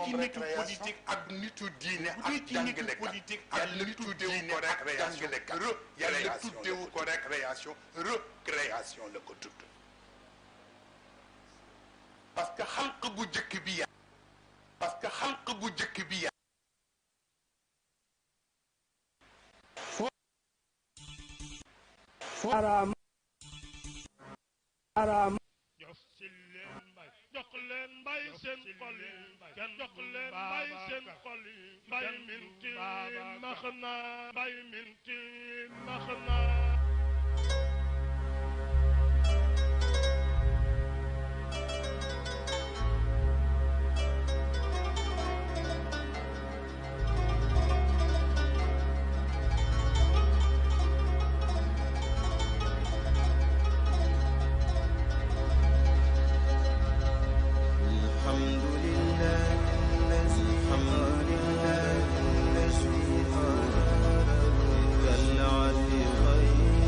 ci nitu politique ak nitu diine ak jàngalekat politique ak nitu diine ak jàngalekat yàlla tuddewu ko rek création recréation la ko tudd parce que xalq bu jëkk bi ya parce que xalq bu jëkk bi ya araam araam jox leen mbay seen xol yi kenn jox leen mbay seen xol yi mbay minti max na mbay minti max na كالعهد غير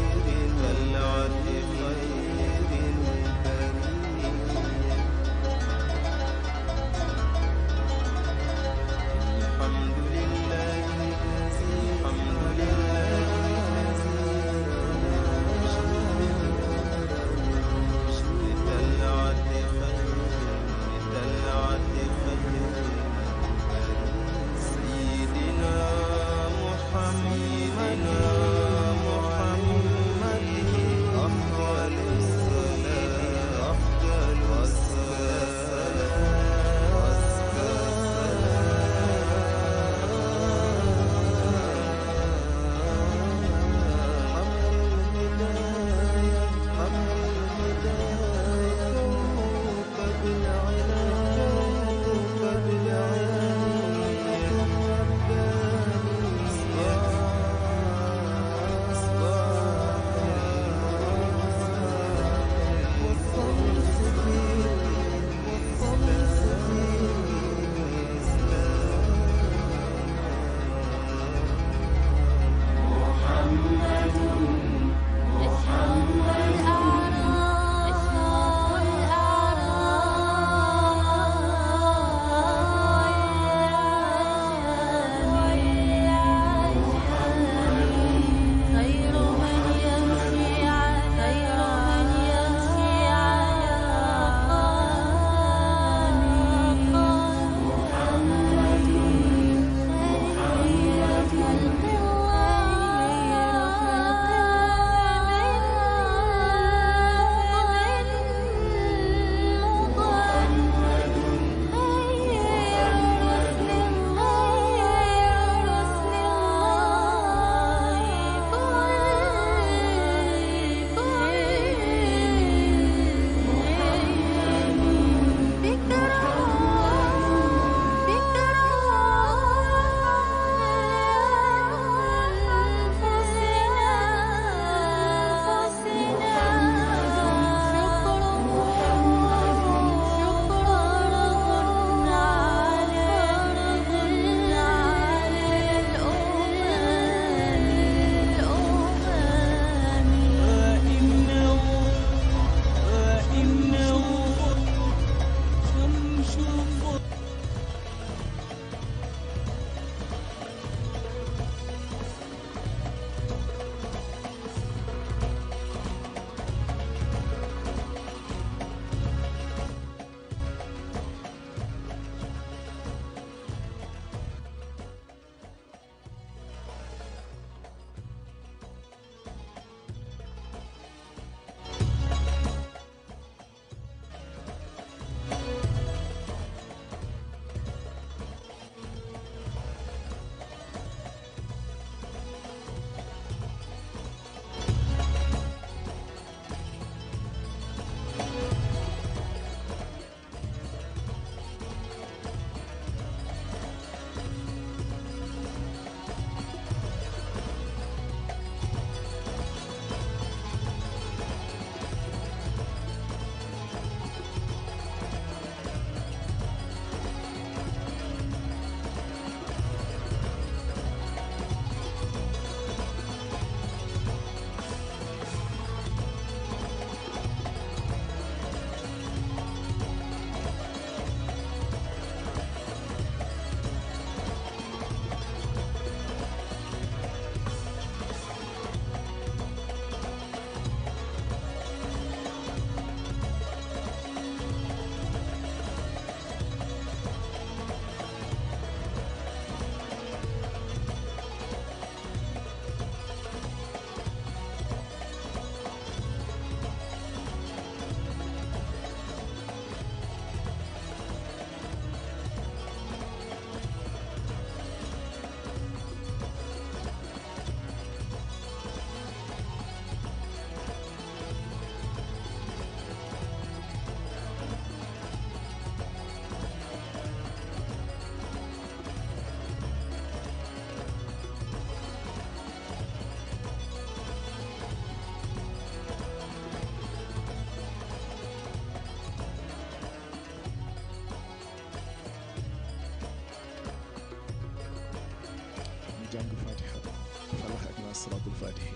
salaatul faatihi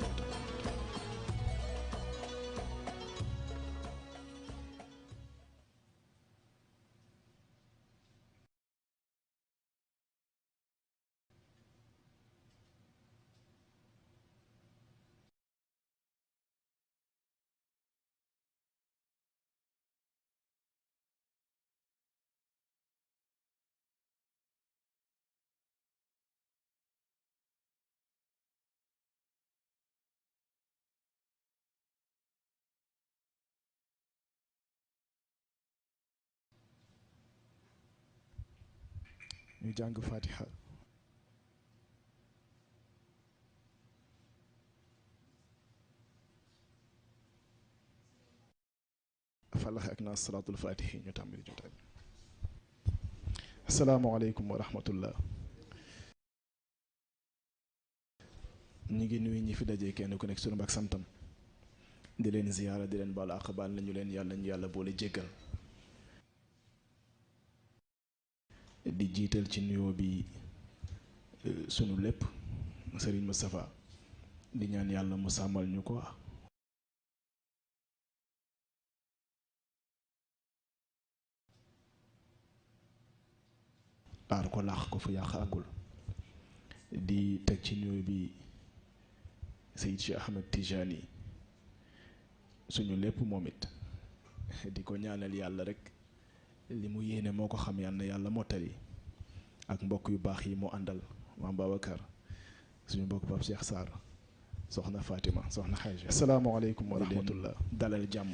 ñu jàng fatiha falax ak naa salaatul faatihi ñu tàmbali jotaay bi. asalaamaaleykum wa rahmatullah. ñu ngi nuyu ñi fi dajee kenn ku nekk sunu mbak santam di leen ziyaara di leen baal àq baal nañu leen yàlla ñu yàlla boole jéggal. di jiital ci nuyoo bi sunu lépp Serigne Moustapha di ñaan yàlla mu sàmmal ñu ko aar ko laax ko fu yàq àggul. di teg ci nuyoo bi Seyid Cheikh Ahmed Tijani suñu lépp moom it di ko ñaanal yàlla rek li mu yéene moo ko xam yàlla mottali ak mbokk yu baax yi mu àndal maam Babacar suñu mbokk Pape Cheikh Sarr soxna Fatima soxna Xaaja. asalaamaaleykum wa rahmatullah. dalal jàmm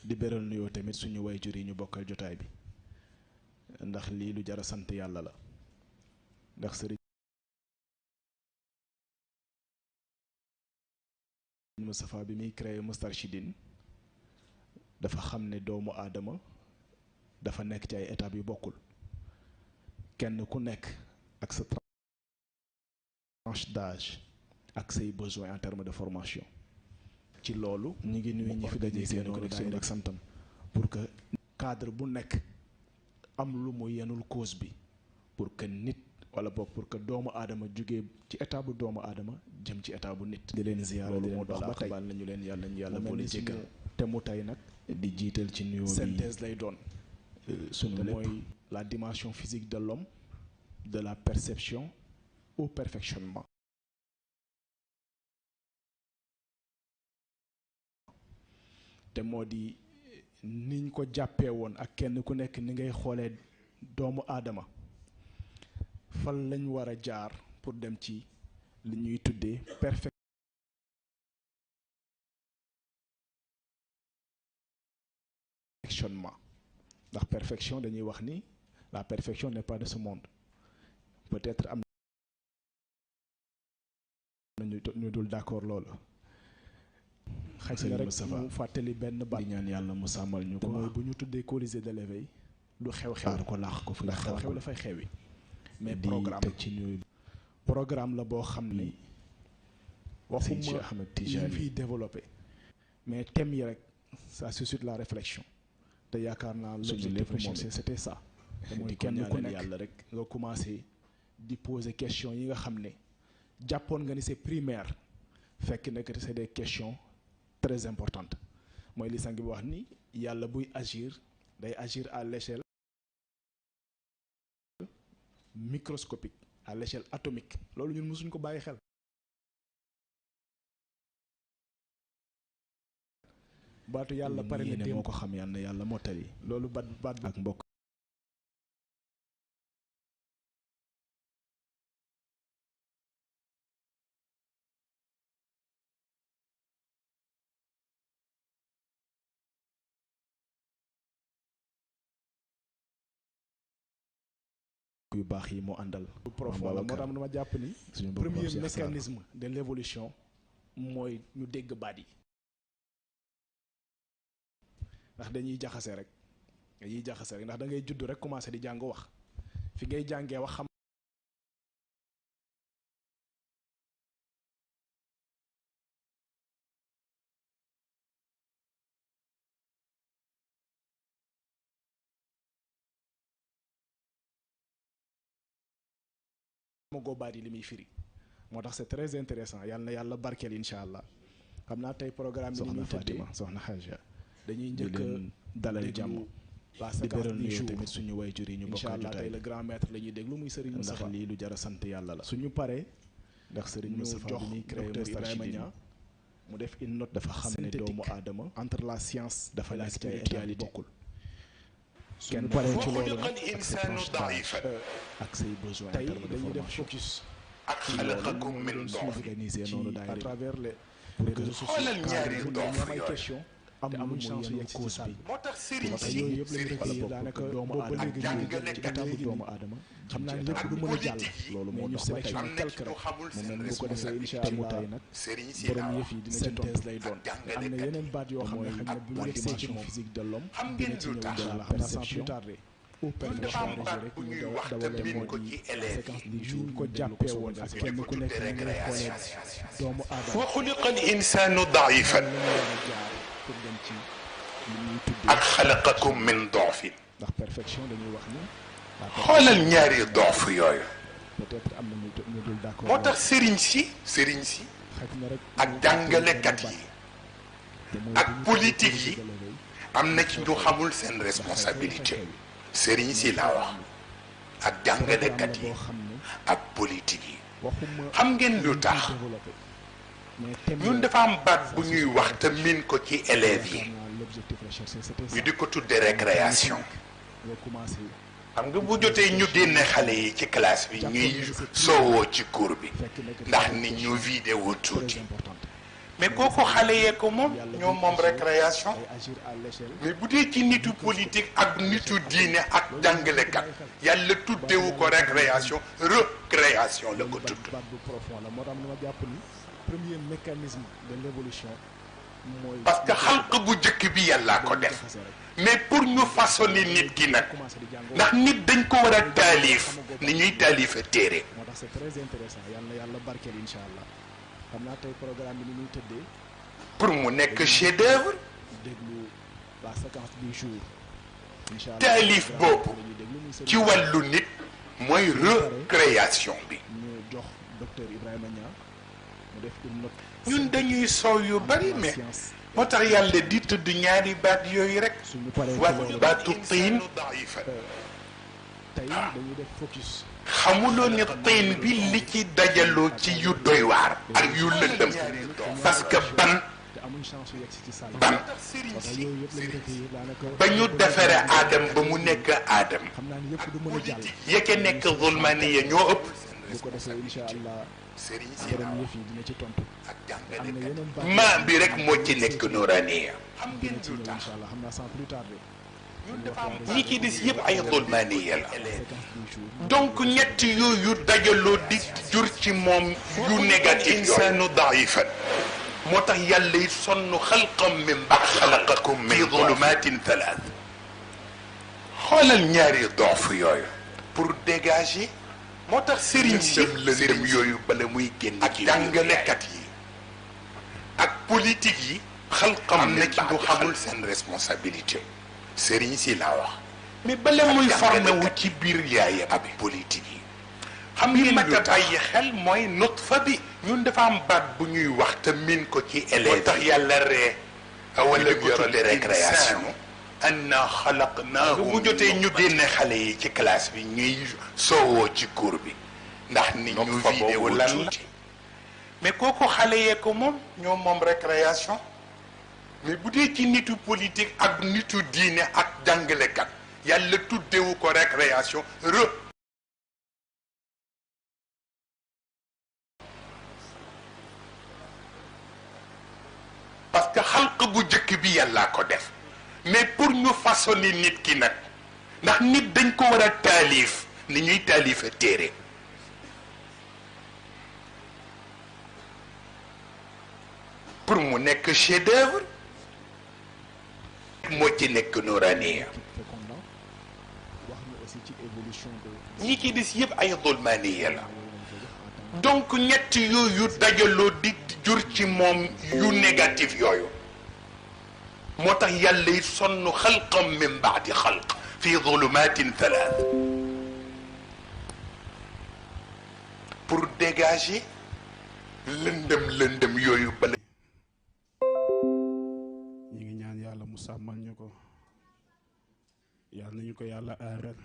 di beral nuyoo tamit suñu wayjur yi ñu bokkal jotaay bi ndax lii lu jara sant yàlla la ndax sëriñ Moustapha bi muy créé Moustarchidine dafa xam ne doomu aadama dafa nekk ci ay étapes yu bokkul kenn ku nekk ak sa tranche d'âge ak say besoins en termes de formation. ci loolu ñu ngi nuyu ñi fi dajee seen connexion ak santam pour que cadre bu nekk am lu mu yenul cause bi pour que nit wala boog pour que doomu aadama jugee ci état bu doomu aadama jëm ci état bu nit. di leen ziyaara di leen dox ba tey baal nañu leen yàlla boole jéggal te mu tey nag di jiital ci nuyoo bi synthèse lay doon sunu lépp mooy la dimension physique de l'homme de la perception au perfectionnement. te moo di niñ ko jàppee woon ak kenn ku nekk ni ngay xoolee doomu aadama fan lañ war a jaar pour dem ci li ñuy tuddee perfectionnement ndax perfection dañuy wax ni la perfection n'est pas de ce monde peut-être am na ñu dul d'accord loolu xaj na rek mu fàttali benn baat di ñaan yàlla mu sàmmal ñu ko mooy bu ñu tuddee Colisée de l'éveil du xew-xew ko laax ko fu ndax xew-xew dafay xewi mais programme la boo xam ni waxuma yi fiy développé mais thème yi rek ça suscite la réflexion te yaakaar naa l'objectif c'était ça mooy kenn ku nekk yàlla rek nga commencé di poser question yi nga xam ne jàppoon nga ni c'est primaire fekk nekk c'est des questions très importantes mooy li sang bi wax ni yàlla buy agir day agir à l'échelle microscopique à l'échelle atomique loolu ñun mësuñ ko bàyyi xel baatu yàlla pare na démb moo ko xam yàlla mottali loolu baat ak mbokk yu baax yi mu àndal profond la moo tax dama jàpp ni premier mécanisme de l'évolution mooy ñu dégg baat yi ndax dañuy jaxase rek ndax da ngay judd rek commencer di jàng wax fi ngay jàngee wax xam ma goo baat yi li muy firi moo tax c'est très intéressant yàlla na yàlla barkeel incha allah xam naa tey programme bi ni muy tëddee soxna Xaaja dañuy njëkk dalal jàmm di beral nuyoo tamit suñu wayjur yi ñu bokkal jotaay tey le grand maître la ñuy déglu muy Serigne Moustapha ndax lii lu jar a sant yàlla la suñu paree ndax Serigne Moustapha bi ñuy créé docteur Ibrahima Niang mu def une note dafa xam ne doomu aadama entre la science dafa nekk ci ay état yu bokkul kenn paree ci loolu nag ak sa proche ak say besoins tey dañuy def focus ak xalaqakum min organiser noonu daay à travers les réseaux sociaux xoolal ñaari doof ay question am amuñ chance yegg ci salle bi moo tax sëriñ si yooyu yëpp lañu recueillir daanaka boobu ba léegi ñu ngi ci étape doomu aadama xam naa ne lépp du mën a jàll loolu moo ñu sélection quelque rek mu mel bu ko defee incha allah tey nag borom yëf yi dina ci synthèse lay doon am na yeneen baat yoo xam ne xëy na bu ñu yegsee ci moom physique de l'homme dina ci ñëw incha allah xam naa sans plus tarder au permission rek ñu dawale moo di séquence du jour ko jàppee woon ak kenn ku nekk ñu ngi xoolee doomu aadama wa xuliqa al insanu daifan ak xalaqakum min doofin ndax perfection dañuy wax ni xoolal ñaari doof yooyu peut-être am na ñu dul d'accord moo tax sëriñ si ak jàngalekat yi ak politique yi am na ci ñu xamul seen responsabilité sëriñ si laa wax ak jàngalekat yi ak politique yi xam ngeen lu tax ñun dafa am baat bu ñuy wax te miin ko ci élèves yi ñu di ko tudde récréation xam nga bu jotee ñu génne xale yi ci classe bi ñuy soowoo ci cours bi ndax nit ñu vidéo tuuti mais kooku xale yee ko moom ñoo moom récréation mais bu dee ci nitu politique ak nitu diine ak jàngalekat yàlla tuddewu ko récréation recréation la ko tudd premier mécanisme de l'évolution mooy parce que xalq bu njëkk bi yàllaa ko def mais pour ñu façonner nit ki nag ndax nit dañ ko war a taalif ni ñuy taalifa téere moo tax c'est très intéressant yàlla barkeel incha allah xam naa tey programme bi ni muy tëddee pour mu nekk chef d'œuvre déglu la séquence du jour incha allah taalif boobu ci wàllu nit mooy recréation bi ñu jox docteur Ibrahima Niang mu def une note ñun dañuy soow yu bari mais moo tax yàlla di tudd ñaari baat yooyu rek wax baatu tiin tey dañuy def focus xamuloo ni tiin bi li ci dajaloo ci yu doy waar ak yu lëndëm parce que ban ba ñu defare aadam ba mu nekk aadam yeke nekk zulmaniya ñoo ëpp bu ko defee incha allah borom yëf yi dina ci tontu ak jàngale maa bi rek moo ci nekk nooraniya dina ci ñëw incha allah xam naa sans plus tarder ñi ci des yëpp ay zulmaniya la donc ñett yooyu dajaloo di jur ci moom yu négatif insanu daifan moo tax yàlla it sonn xalqam min ba'd xalaqakum min zulumatin thalath xoolal ñaari doof yooyu pour dégager moo tax sëriñ si lëndëm yooyu bala muy génn ak jàngalekat yi ak politique yi xalqam na ci ñu xamul seen responsabilité sëriñ si laa wax mais bala muy formé wu ci biir yaay ak politique yi xam ngeen mat a bàyyi xel mooy nutfa bi ñun dafa am baat bu ñuy wax te miin ko ci élèves moo tax yàlla ree awalam yara li récréation anna xalaqnaahu bu jotee ñu génne xale yi ci classe bi ñuy soowoo ci cours bi ndax nit ñu vidéo lan la mais kooku xale yee ko moom ñoo moom récréation mais bu dee ci nitu politique ak nitu diine ak jàngalekat yàlla tuddewu ko récréation parce que xalq bu njëkk bi yàllaa ko def mais pour ñu façonner nit ki nag ndax nit dañ ko war a taalif ni ñuy taalifa téere pour mu nekk chef d'œuvre moo ci nekk nooraniya ñi ci des yëpp ay zulmaniya la donc ñett yooyu dajaloo di jur ci moom yu négatif yooyu moo tax yàlla it sonn xalqam min baadi xalq fi zulumatin thalath pour dégager lëndëm yooyu bala ñi ngi ñaan yàlla mu sàmmal ñu ko yàlla nañu ko yàlla aaral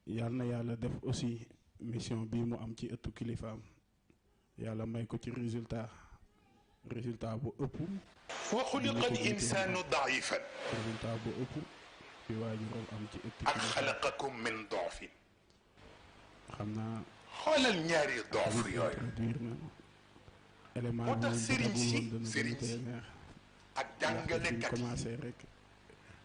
yàlla na yàlla def aussi mission bi mu am ci ëttu kilifaam yàlla may ko ci résultat bu ëpp wa xuliqa al insaanu daifan résultat bu ëpp bi waajuram am ci ëttu ak xalaqakum min doofin xam naa xoolal ñaari doof yooyu élément moo tax sëriñ si neex ak jàngalekat yi commencé rek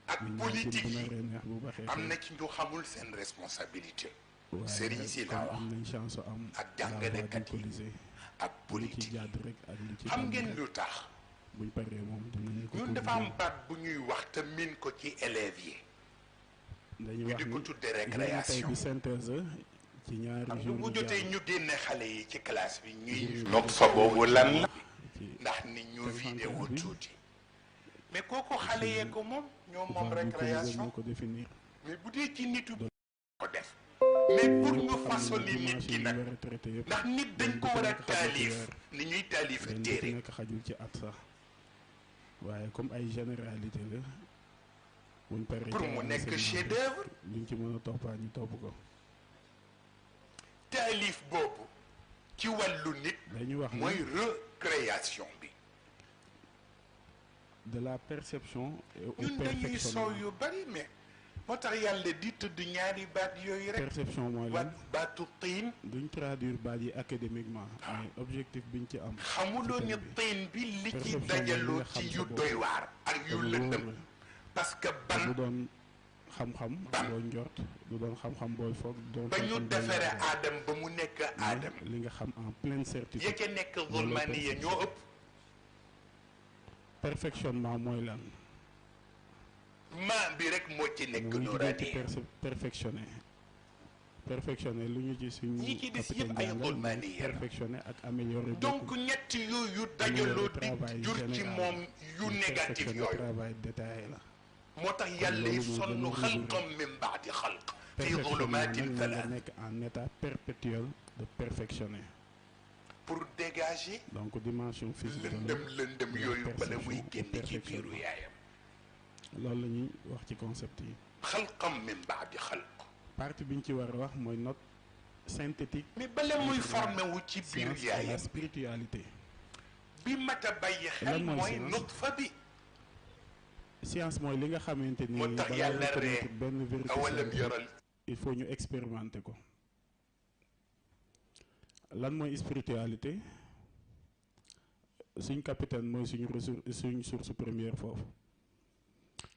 ak politique yi neex bu baxee am na ci ñu xamul seen responsabilité waaye sëriñ si laa wax am nañ chance am ak jàngalekat yi ak politique ci jàdd rek ak li ci xam ngeen lu tax buñ paree moom dinañ ko ñun dafa am baat bu ñuy wax te min ko ci élèves yi dañuy ñu wax di ko tudde récréation bi synthèse ci ñaari xam nga jours bu jotee ñu génne xale yi ci classe bi ñuy nopp fa boobu lan la ndax nit ñu vidéo tuuti mais kooku xale yee ko moom ñoo moom récréation ko définir mais bu dee ci nitu ko def mais pour ñu façonner nit ki nag ndax nit dañ ko war a taalif ni ñuy taalifa téere nekk xajul ci at sax waaye comme ay généralité la buñ paree pour mu nekk chef d'œuvre luñ ci mën a toppaa ñu topp ko taalif boobu ci wàllu nit dañuy wax mooy recréation bi de la perception au ñun dañuy perfectionnement soow yu bari mais moo tax yàlla di tudd ñaari baat yooyu rek perception mooy lan baatu tiin duñ traduire baat yi académiquement mais objectif biñ ci am xamuloo ni tiin bi li ci dajaloo ci yu doy waar ak yu lëndëm parce que ban du doon xam-xam booy njort du doon xam-xam booy foog doon ba ñu defaree aadam ba mu nekk aadam li nga xam en pleine certitude yeke nekk zulmani ya ñoo ëpp perfectionnement mooy lan maa bi rek moo ci nekk noorani perfectionné lu ñu ci suñu ñi ci des yëpp ay zulmani ya perfectionné ak amélioré donc ñett yooyu dajaloo di jur ci moom yu négatif yooyu travail détaillé la moo tax yàlla yi sonn xalqam min baadi xalq fi zulumatin thalath nekk en état perpétuel de perfectionner pour dégager donc dimension physique lëndëm yooyu bala muy génn ci biiru yaayam loolu la ñuy wax ci concept yi xalqam min baadi xalq partie bi ñu ci war a wax mooy note synthétique mais bala muy formé wu ci biir yaayam la spiritualité bi mat a bàyyi xel mooy nutfa bi science mooy li nga xamante ni moo tax yàlla ree benn vérité awalam yaral il faut ñu expérimenter ko lan mooy spiritualité suñ capitaine mooy suñ source première foofu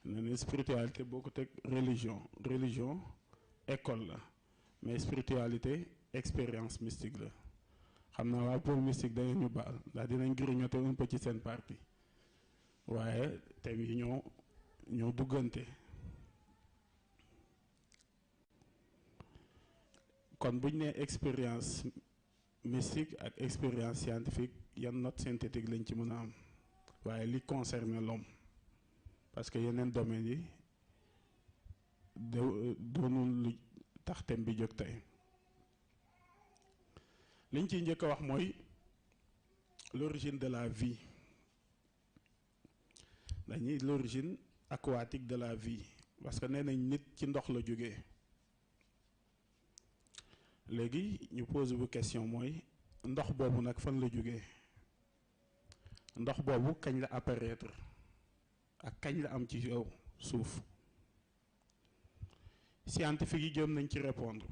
ne ne spiritualité boo ko teg religion école la mais spiritualité expérience mystique la xam naa waa pôle mystique dañu ñu baal ndax dinañ grignoter un peu ci seen partie waaye thèmes yi ñoo duggante kon buñ nee expérience mystique ak expérience scientifique yan note synthétique lañ ci mën a am waaye li concerne l'homme parce que yeneen domaines yi doonul lu tax thème bi jóg tey liñ ciy njëkk a wax mooy l'origine de la vie dañuy l'origine aquatique de la vie parce que nee nañ nit ci ndox la jógee léegi ñu pose bu question mooy ndox boobu nag fan la jógee ndox boobu kañ la apparaître ak kañ la am ci yow suuf scientifique yi jëm nañ ci répondre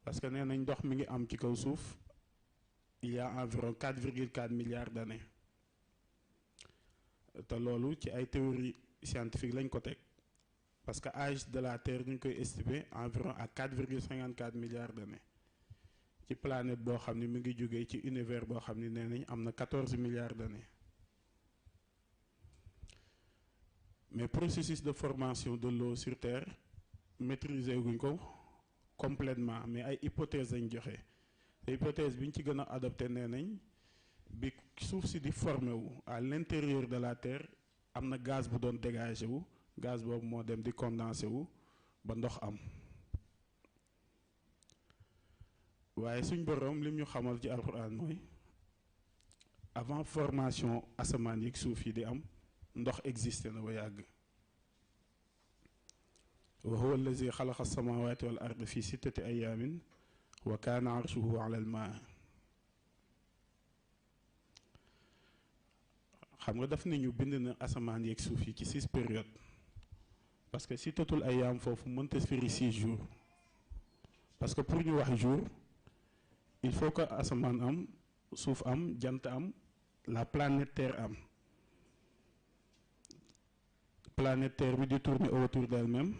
parce que nee nañ ndox mi ngi am ci kaw suuf il y a environ 4,4 milliards d'années te loolu ci ay théorie scientifique lañ ko teg parce que âge de la Terre ñu ngi koy estimer environ à 4,54 milliards d'années ci planète boo xam ne mi ngi jógee ci univers boo xam ne nee nañ am na 14 milliards d'années mais processus de formation de l'eau sur Terre maîtriser guñ ko complètement mais ay hypothèses lañ joxe te hypothèse bi ñu ci gën a adopté nee nañ bi suuf si di formé wu à l'intérieur de la Terre am na gaz bu doon dégagé wu gaz boobu moo dem di condensé wu ba ndox am waaye suñ boroom lim ñu xamal ci alquran mooy avant formation asamaan yi suuf yi di am ndox existé na ba yàgg. wa huwa allazi xalaqa samawati wal ard fi sittati ayamin wa kaana arshuhu ala al maa. xam nga daf nañu bind na asamaan yeeg suuf yi ci 6 périodes parce que sittatul ayaam foofu mënta firi 6 jours parce que pour ñu wax jour il faut que asamaan am suuf am jant am la planète terre am. Planète terre bi di tourner autour d'elle-même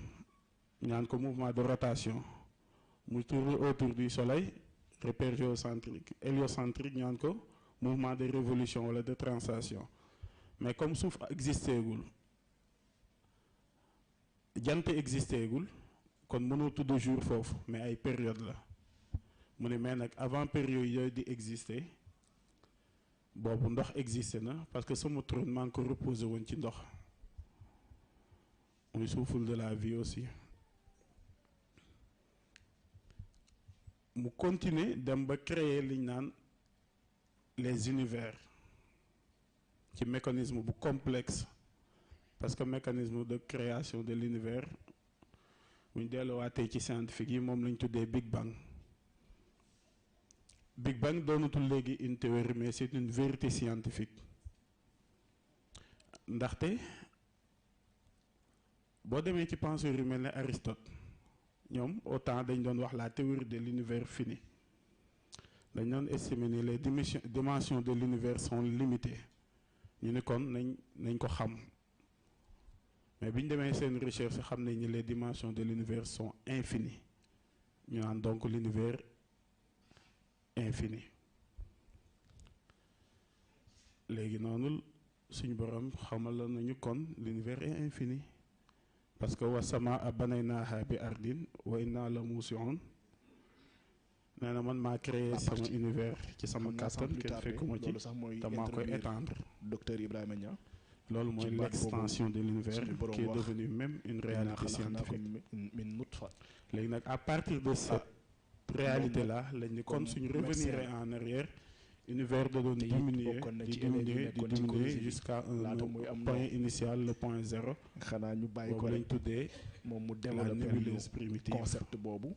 ñaan ko mouvement de rotation mu tourner autour du soleil repère géocentrique héliocentrique ñaan ko mouvement de révolution wala de translation. Mais comme suuf existé gul jant existé gul kon mënoo tudd jour foofu mais ay période la mu ne mais nag avant période yooyu di exister boobu ndox existé na parce que sama trône maa ngi ko reposé woon ci ndox muy souffle de la vie aussi. mu continuer dem ba créer liñ naan les univers ci mécanisme bu complexe parce que mécanisme de création de l'univers buñ delluwaatee ci scientifique yi moom lañ tuddee Big Bang. Big Bang doonatul léegi une théorie mais c'est une vérité scientifique ndaxte boo demee ci penseurs yu mel ne Aristote ñoom autant dañ doon wax la théorie de l'univers fini dañ doon estimer ni les dimensions de l'univers sont limitées ñu ne kon nañ ko xam mais bi ñu demee seen recherche xam nañ ni les dimensions de l'univers sont infinies ñu naan donc l'univers infini. léegi noonu suñu borom xamal la nañu kon l'univers est infini parce que wa samaa banaynaaha bi ardin wa inna la muusi'un nee na man maa créé sama univers ci sama kàttan kenn fekkuma ci te maa koy étendre. docteur Ibrahima Niang loolu mooy l'extension de l'univers qui est devenue même une réalité scientifique. léegi nag à partir de cette réalité là lañ ni kon suñu revenir en arrière univers da doon diminuer di diminuer jusqu'à un point initial le point zéro. xanaa ñu bàyyi ko lañ tuddee moom mu la nébuleuse primitive concept boobu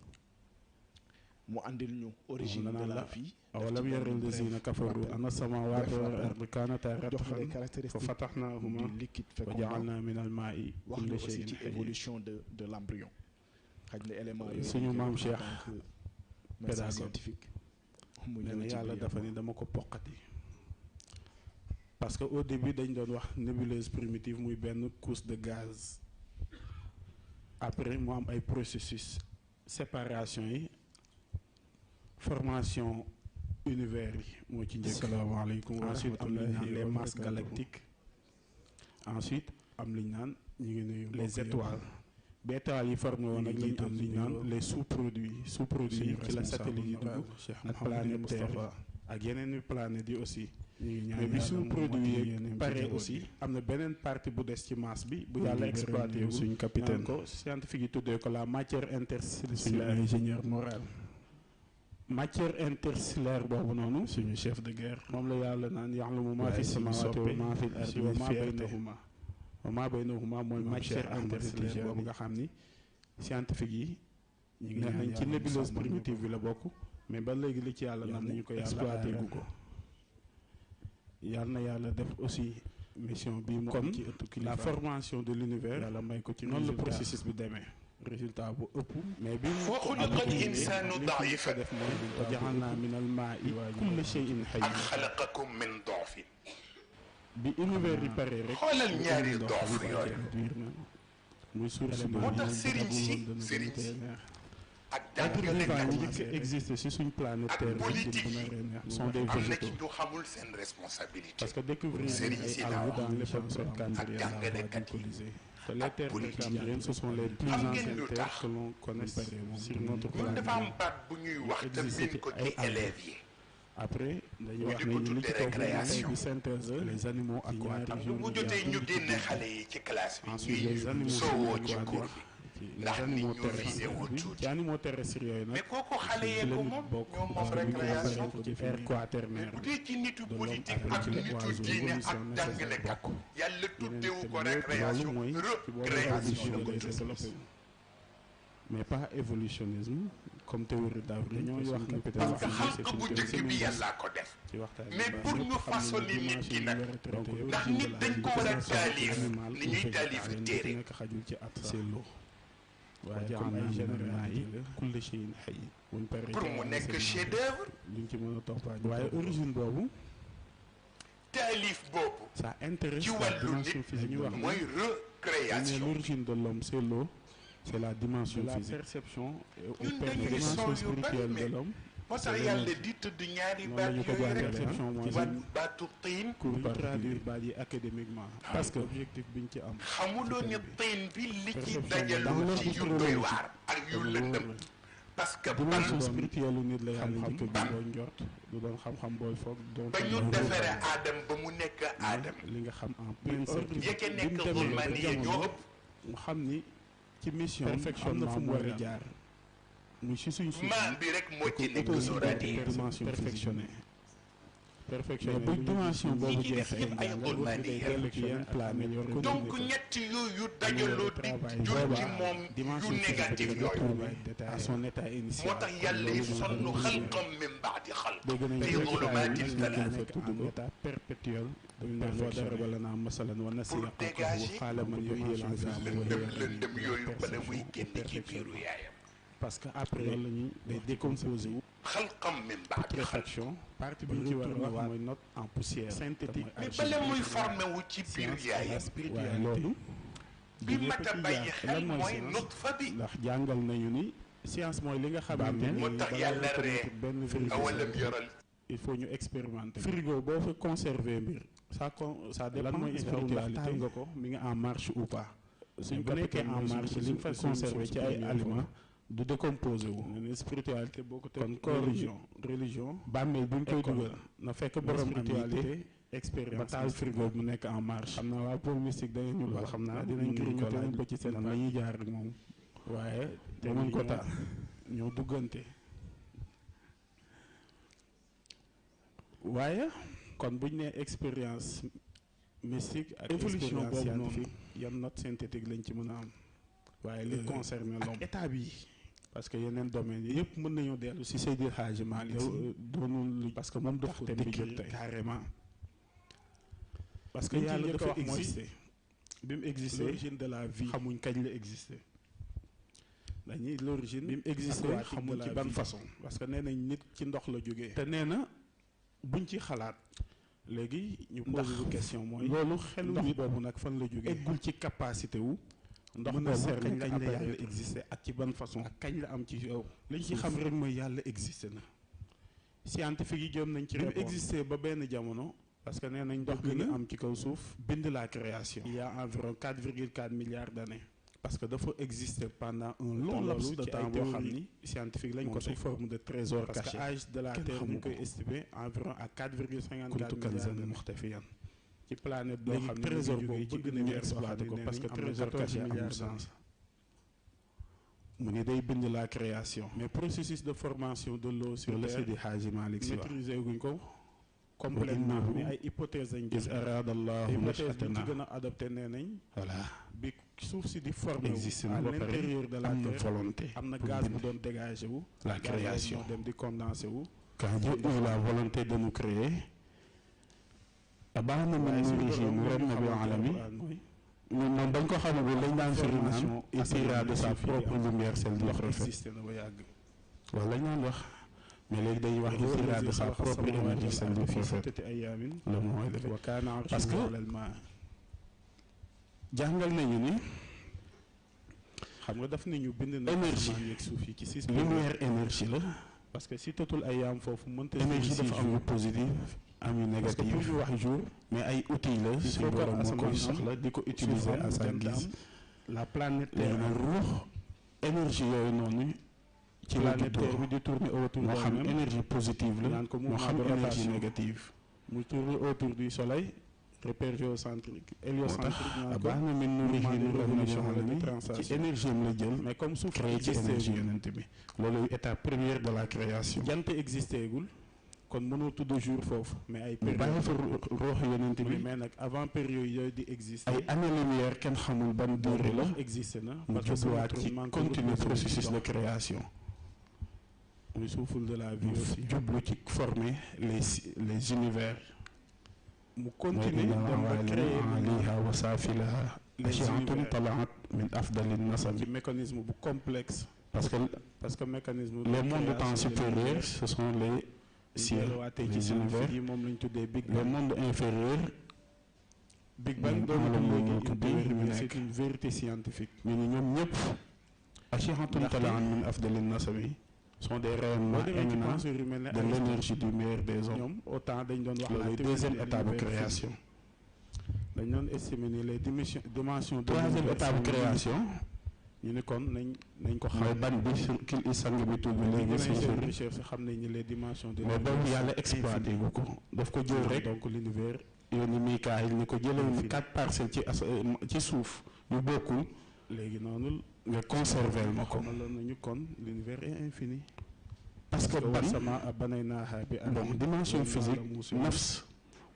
mu andil ñu origine de la vie. awalam yara allazina kafaru anna samawati wal arda kanata ratqan fa fatahnaahuma wa ja'alna min al maa'i kulla shay'in ci évolution de l'embryon. xaj na élément yooyu suñu maam Cheikh médecin scientifique nee na yàlla dafa ni dama ko poqati parce que au début dañ doon wax nébuleuse primitive muy benn couche de gaz après mu am ay processus séparation yi formation univers yi moo ci njëkk. salaamaaleykum ensuite am liñ naan les masses galactiques ensuite am liñ naan ñu ngi nuyu les étoiles étoiles yi formé woon ak lañ am liñ naan les sous-produits yi ci la satellite yi dugg ak planète Terre ak yeneen planètes yi aussi mais bi sous-produits yi pare aussi am na beneen partie bu des ci masse bi bu yàlla exploité wu suñ capitaine ko scientifique yi tuddee ko la matière interstellaire suñu ingénieur moral matière interstellaire boobu noonu suñu chef de guerre moom la yàlla naan ya'lamu maa fi samaawaati wa maa fi al-ardi wa maa baynahuma wa maa baynahuma mooy matière interstellaire boobu nga xam ni scientifique yi ñu ngi nañ ci nébuleuse primitive bi la bokk mais ba léegi li ci yàlla nam nañu ko yàlla exploité gu ko yàlla na yàlla def aussi mission bi mu am ci ëttu kilifa la formation de l'univers yàlla may ko ci noonu la processus bi demee résultat bu ëpp mais bi mu xuliqa al-insaanu da'iifan def mooy wa ja'alnaa min al-maa'i kulla shay'in hayy ak xalaqakum min da'fin bi univers yi pare rek xoolal ñaari doof yooyu muy source moo tax sëriñ si ak jàngalekat yi njëkk existe si suñ planète ak Terre politique yi sont des am na ci végétaux ñu xamul seen responsabilité parce que découvrir Sëriñ ay si algues dans l'époque ak cambrienne jàngalekat yi te les terres précambriennes ce sont les plus Xam ngeen anciennes lu terres tax que l'on connaisse sur notre loolu dafa am planète. baat bu ñuy wax te bind ko ci élèves yi Après dañuy wax di ko ne li ci tuddee topp récréation. mooy di synthèse les animaux aquatiques bu jotee ñu génne xale yi ci classe bi ensuite les ñuy animaux soowoo ci cours aquatiques ndax nit ñu vidéo ci tuuti animaux terrestres yooyu nag mais kooku xale yee ko moom ñoo moom récréation mais bu dee ci nitu politique ak nitu diine ak jàngalekat yàlla tuddewu ko récréation recréation mais pas évolutionnisme comme théorie Darwin ñooy wax ne peut-être parce que xalq bu njëkk bi yàllaa ko def mais pour ñu façonner nit ki nag ndax nit dañ ko war a taalif ni ñuy taalif téere nekk xajul ci at c'est l'eau waaye comme ay général yi kulli shay'in hayy pour mu nekk chef d'œuvre luñ ci mën a toppaat waaye origine boobu taalif boobu ça intéresse ci wàllu nit mooy recréation l'origine de l'homme c'est l'eau c'est la dimension physique la perception ñun dañu leçon yu bari mais moo tax yàlla di tudd ñaari baat yooyu rek baat baatu tiin pour traduire baat yi académiquement parce que objectif biñ ci am xamuloo ne tiin bi li ci dajaloo ci yu doy waar ak yu lëndëm parce que dimension spirituelle nit la yàlla njëkk bi booy njort du doon xam-xam booy foog doon ba ñu defaree aadam ba mu nekk aadam li nga xam en pleine certitude yeke nekk zulmaani yi ñoo ëpp mu xam ni ci mission am na fu mu war a jaar muy si suñ suuf maam bi rek moo ci nekk sóoraatee dimension perfectionné bu dimension boobu jeexee ay zulmaani yi ci yenn planète donc ñett yooyu dajaloo di jur ci moom yu négatif yooyu à son état initial moo tax yàlla yi sonn xalqam min baadi xalq fi zulumaatin talaata en état perpétuel daraba lanaa masalan wa nasiya xalqahu qaala man yuhyil izaama wa hiya lëndëm yooyu bala muy génn ci biiru yaayam parce que après loolu la ñuy day décomposé wu xalqam min baadi putréfaction partie bi ñu ci war a wax mooy note en poussière synthétique mais bala muy formé wu ci biir yaayam waaye loolu bi mat a bàyyi xel mooy nutfa bi ndax jàngal nañu ni science mooy li nga xamante ni moo tax yàlla ree benn awalam yoral il faut ñu expérimenter frigo boo fa conserver mbir ça dépend mooy spiritualité nga ko mi ngi en marche ou pas suñ ko nekkee en marche li nga fa conserver ci ay aliments du décomposé wu spiritualité boo ko teg kon religion bàmmeel bu ñu koy dugal na fekk borom spiritualité expérience ba taal frigo mu nekk en marche xam naa waa pôle mystique dañu ñu lool xam naa dinañ grignoter un peu ci seen la ñuy jaar rek moom waaye te mën ko taal ñoo duggante waaye kon buñ nee expérience mystique ak évolution boobu noonu yan note synthétique lañ ci mën a am waaye li concerne l'homme état bi parce que yeneen domaines yi yëpp mën nañoo dellu si Seydil Hadji Malick doonul parce que moom daf ko décrire carrément parce que yàlla dafa existé bi mu existé l'origine de la vie xamuñ kañ la existé dañuy l'origine bi mu existé xamuñ ci ban façon parce que nee nañ nit ci ndox la jógee te nee na buñ ci xalaat léegi ñu posé bu question mooy loolu xelu nit boobu nag fan la jógee eggul ci capacité wu ndox boobu kañ la yàlla existé ak ci ban façon ak kañ la am ci yow liñ ci xam rek mooy yàlla existé na scientifique yi jëm nañ ci bi mu existé ba benn jamono parce que nee nañ ndox gën a am ci kaw suuf bind la création il y a environ 4,4 milliards d'années parce que dafa exister pendant un long laps de temps boo xam ni scientifique lañ ko sous forme de trésor caché parce que âge de la terre ñu koy estimé environ à 4,54 milliards d'années muxtafiyan ci planète boo xam ne trésor boobu bëgg nañu exploiter ko parce que trésor caché amul sens mu ni day bind la création mais processus de formation de l'eau sur le Seydi Hadji Malick Sy maîtriser guñ ko complètement mais ay hypothèse lañ gis aradallahu hypothèse bi ci gën a adopté nee nañ voilà bi suuf si di formé wu à l'intérieur de la terre volonté am na gaz bu doon dégagé wu la création dem di condensé wu quand Dieu eut la volonté de nous créer abana min nuurihi nuuran nabi alami moom bañ ko xamagul dañ daan firi naan il tira de sa propre lumière celle du prophète loolu lañ daan wax mais léegi day wax il tira de sa propre énergie celle du prophète loolu mooy def parce que jàngal nañu ni xam nga daf nañu bind na énergie yeeg suuf yi ci six lumière énergie la parce que si totul ay yaam foofu mënta énergie dafa am yu positif am yu négatif parce que pour ñu wax jour mais ay outils la suñu borom moo koy soxla di ko utiliser à sa guise la planète Terre na ruux énergie yooyu noonu ci planète Terre bi di tourner autour moo xam énergie positive la moo xam énergie négative muy tourner autour du soleil repère géocentrique héliocentrique ñoo ko baax na min nuurihi révolution la bi di translation ci énergie am la jël mais comme suuf créé ci énergie yonent bi loolu étape première de la création jant existé gul kon mënoo tudd jour foofu mais ay mu bàyyi fa ruux yonent bi mais nag avant période yooyu di exister ay année lumière kenn xamul ban durée la existé na mu parce que jubluwaat ci continuer processus de création muy souffle de la vie aussi jublu ci former les univers mu continuer dem ba créer liha wa saafilaha ashiatun talaat min afdali nasam ci mécanisme bu complexe parce que mécanisme les mondes temps supérieurs ce sont les cieux les univers yi moom lañ tuddee big les mondes inférieurs big bang doon léegi c'est une vérité scientifique ñu ni ñoom ñëpp ashiatun talaat min afdali nasam yi sont des rayonnements éminents de l'énergie du meilleur des hommes. ñoom autant dañ doon wax la deuxième étape de création. dañ doon estimer ni les dimensions. troisième étape de création. ñu ne kon nañ ko xam. mooy ban bi sur kii sang bi tudd léegi. seen recherche xam nañ ni les dimensions. de mais boobu yàlla exploité wu ko. daf ko jël rek donc l'univers yónni Mikaayil ni ko jëlee 4 parcelles ci suuf yu bokkul. léegi noonu. nga conserver ma ko. xamaloon nañu kon l'univers est infini. parce que ban sama banaynaaha bi bon dimension physique nafs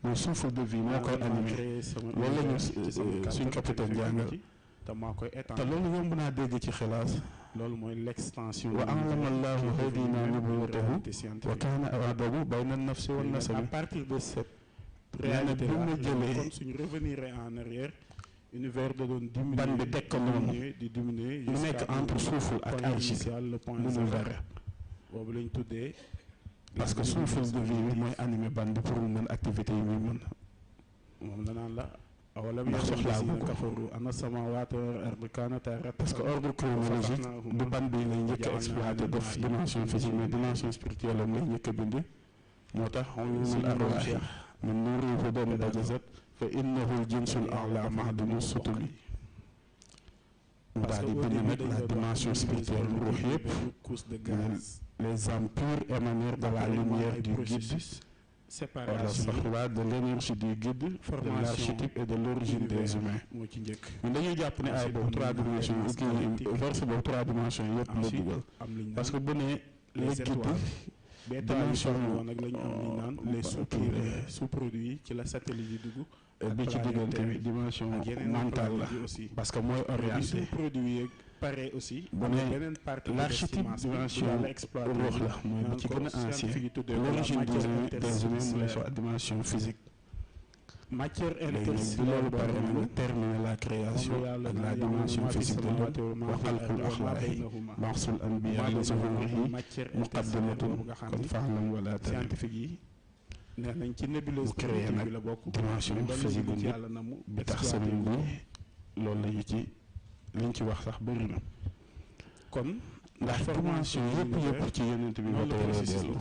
mooy souffle de vie moo koy animé loolu la ñu suñ capitaine jàngal te maa koy étendre te loolu yomb naa dégg ci xilaas loolu mooy l'extension wa alama allahu hadina nubuwwatahu wa kaana adamu bayna nafsi wa nasabi à partir de cette réalité là kon suñu revenir en arrière univers da doon diminuer ban bi dekk noonu di diminuer mu nekk entre souffle ak argile le point l'univers boobu lañ tuddee parce que souffle de vie bi mooy animé ban bi pour mu mën activité yi muy mën moom la naan la awalam ndax soxlaa bu ko kafaru ana samaawaati wal ardi kaanataa ratqan parce que ordre chronologique du ban bi lay njëkk a exploité def dimension physique mais dimension spirituelle am lay njëkk a bind moo tax xonul arwaax min nuuri hudan bajazat fa innahu l jinsul a'la mahdumu sutumi mu daal di bind nag la dimension spirituelle ruux yëpp les âmes pures émanèrent de la lumière du guide séparation de l'énergie du guide de l'archétype et de l'origine des humains moo ci njëkk ñun dañuy jàpp ne ay boobu 3 dimensions verse boobu 3 dimensions yëpp la dugal parce que bu ne le guide dimension nag la ñu am li naan les sous-produits ci la satellite yi dugg bi ci diggante bi dimension mentale la parce que mooy orienté produit yeeg pare aussi bu ne l'archétype dimension ruux la mooy bi ci gën a ancien l'origine des humains mooy soit dimension physique matière léegi bi loolu pare na terminer la création ak la dimension physique de l'homme wa xalqul axlaahi baxsul anbiya li zuhurihi muqaddamatun kon faalam wala tari scientifique yi neex nañ ci nébuleuse créé nag la bokk dimension physique bu nit bi tax semaine bi loolu lañu ci liñ ci wax sax bëri na kon ndax dimension yëpp ci yonent bi ba tey lay dellu